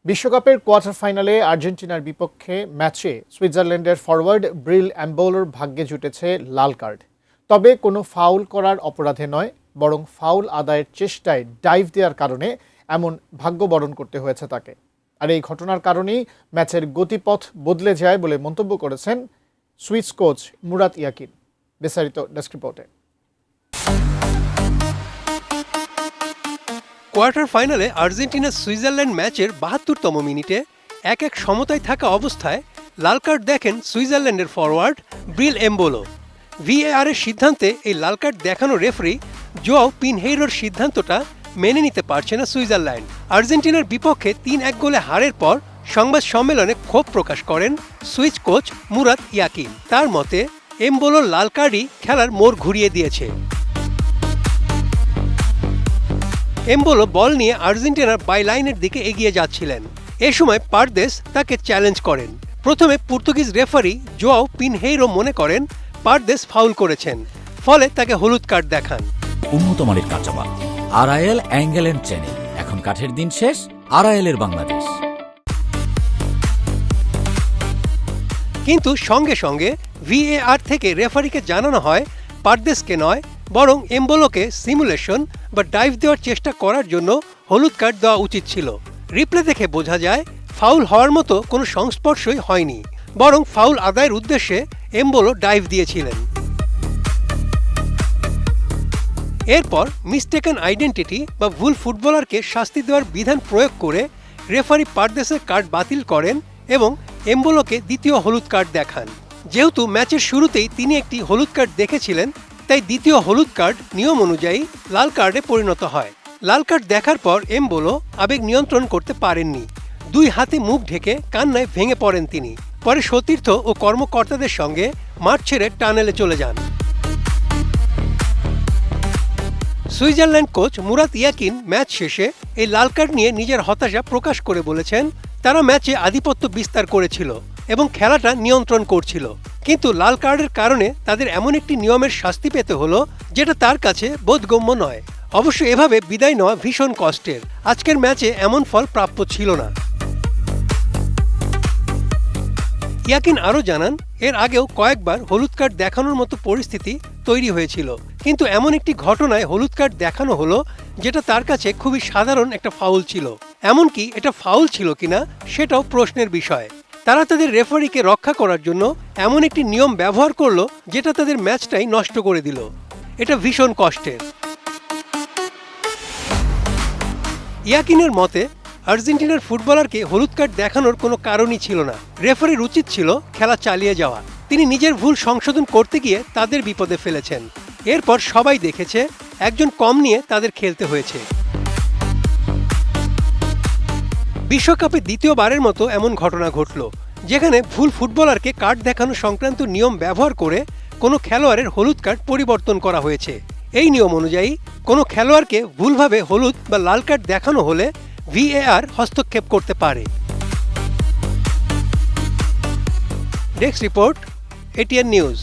বিশ্বকাপের কোয়ার্টার ফাইনালে আর্জেন্টিনার বিপক্ষে ম্যাচে সুইজারল্যান্ডের ফরওয়ার্ড ব্রিল এমবোলোর ভাগ্যে জুটেছে লাল কার্ড। তবে কোনো ফাউল করার অপরাধে নয়, বরং ফাউল আদায়ের চেষ্টায় ডাইভ দেওয়ার কারণে এমন ভাগ্য বরণ করতে হয়েছে তাকে। আর এই ঘটনার কারণেই ম্যাচের গতিপথ বদলে যায় বলে মন্তব্য করেছেন সুইস কোচ মুরাত ইয়াকিন। বিস্তারিত ডেস্ক রিপোর্টে। কোয়ার্টার ফাইনালে আর্জেন্টিনা সুইজারল্যান্ড ম্যাচের ৭২তম মিনিটে ১-১ সমতায় থাকা অবস্থায় লাল কার্ড দেখেন সুইজারল্যান্ডের ফরওয়ার্ড ব্রিল এমবোলো। ভিএআর এর সিদ্ধান্তে এই লাল কার্ড দেখানো রেফারি জোয়াও পিনহেইরোর সিদ্ধান্তটা মেনে নিতে পারছে না সুইজারল্যান্ড। আর্জেন্টিনার বিপক্ষে ৩-১ গোলে হারের পর সংবাদ সম্মেলনে ক্ষোভ প্রকাশ করেন সুইস কোচ মুরাত ইয়াকিন। তার মতে এমবোলোর লাল কার্ডই খেলার মোড় ঘুরিয়ে দিয়েছে। এমবোলো বল নিয়ে আর্জেন্টিনার বাইলাইনের দিকে এগিয়ে যাচ্ছিলেন। এ সময় পারদেস তাকে চ্যালেঞ্জ করেন। প্রথমে পর্তুগিজ রেফারি জোয়াও পিনহেইরো মনে করেন পারদেস ফাউল করেছেন, ফলে তাকে হলুদ কার্ড দেখান। উন্নত মানের কাঁচামাল আরআইএল অ্যাঙ্গেল এন্ড চ্যানেল। এখন কাঠের দিন শেষ, আরআইএল এর বাংলাদেশ। কিন্তু সঙ্গে সঙ্গে ভিএআর থেকে রেফারিকে জানানো হয় পারদেসকে নয়, বরং এমবোলোকে সিমুলেশন বা ডাইভ দেওয়ার চেষ্টা করার জন্য হলুদ কার্ড দেওয়া উচিত ছিল। রিপ্লে দেখে বোঝা যায় ফাউল হওয়ার মতো কোনো সংস্পর্শই হয়নি, বরং ফাউল আদায়ের উদ্দেশ্যে এমবোলো ডাইভ দিয়েছিলেন। এরপর মিস্টেকেন আইডেন্টিটি বা ভুল ফুটবলারকে শাস্তি দেওয়ার বিধান প্রয়োগ করে রেফারি পারদেসের কার্ড বাতিল করেন এবং এমবোলোকে দ্বিতীয় হলুদ কার্ড দেখান। যেহেতু ম্যাচের শুরুতেই তিনি একটি হলুদ কার্ড দেখেছিলেন, তাই দ্বিতীয় হলুদ কার্ড নিয়ম অনুযায়ী লাল কার্ডে পরিণত হয়। লাল কার্ড দেখার পর এমবোলো আবেগ নিয়ন্ত্রণ করতে পারেননি। দুই হাতে মুখ ঢেকে কান্নায় ভেঙে পড়েন তিনি। পরে সতীর্থ ও কর্মকর্তাদের সঙ্গে মাঠ ছেড়ে টানেলে চলে যান। সুইজারল্যান্ড কোচ মুরাত ইয়াকিন ম্যাচ শেষে এই লাল কার্ড নিয়ে নিজের হতাশা প্রকাশ করে বলেছেন, তারা ম্যাচে আধিপত্য বিস্তার করেছিল এবং খেলাটা নিয়ন্ত্রণ করছিল, কিন্তু লাল কার্ডের কারণে তাদের এমন একটি নিয়মের শাস্তি পেতে হলো যেটা তার কাছে বোধগম্য নয়। অবশ্য এভাবে বিদায় নেওয়া ভীষণ কষ্টের। আজকের ম্যাচে এমন ফল প্রাপ্য ছিল না। ইয়াকিন আরও জানান, এর আগেও কয়েকবার হলুদ কার্ড দেখানোর মতো পরিস্থিতি তৈরি হয়েছিল, কিন্তু এমন একটি ঘটনায় হলুদ কার্ড দেখানো হলো যেটা তার কাছে খুবই সাধারণ একটা ফাউল ছিল। এমনকি এটা ফাউল ছিল কিনা সেটাও প্রশ্নের বিষয়। তারা তাদের রেফারিকে রক্ষা করার জন্য এমন একটি নিয়ম ব্যবহার করলো যেটা তাদের ম্যাচটাই নষ্ট করে দিল। এটা ভীষণ কষ্টের। ইয়াকিনের মতে আর্জেন্টিনার ফুটবলারকে হলুদ কার্ড দেখানোর কোনো কারণই ছিল না। রেফারির উচিত ছিল খেলা চালিয়ে যাওয়া। তিনি নিজের ভুল সংশোধন করতে গিয়ে তাদের বিপদে ফেলেছেন। এরপর সবাই দেখেছে একজন কম নিয়ে তাদের খেলতে হয়েছে। বিশ্বকাপে দ্বিতীয়বারের মতো এমন ঘটনা ঘটল, যেখানে ভুল ফুটবলারকে কার্ড দেখানো সংক্রান্ত নিয়ম ব্যবহার করে কোনো খেলোয়াড়ের হলুদ কার্ড পরিবর্তন করা হয়েছে। এই নিয়ম অনুযায়ী কোনো খেলোয়াড়কে ভুলভাবে হলুদ বা লাল কার্ড দেখানো হলে ভিএআর হস্তক্ষেপ করতে পারে। Desk report, ATN news.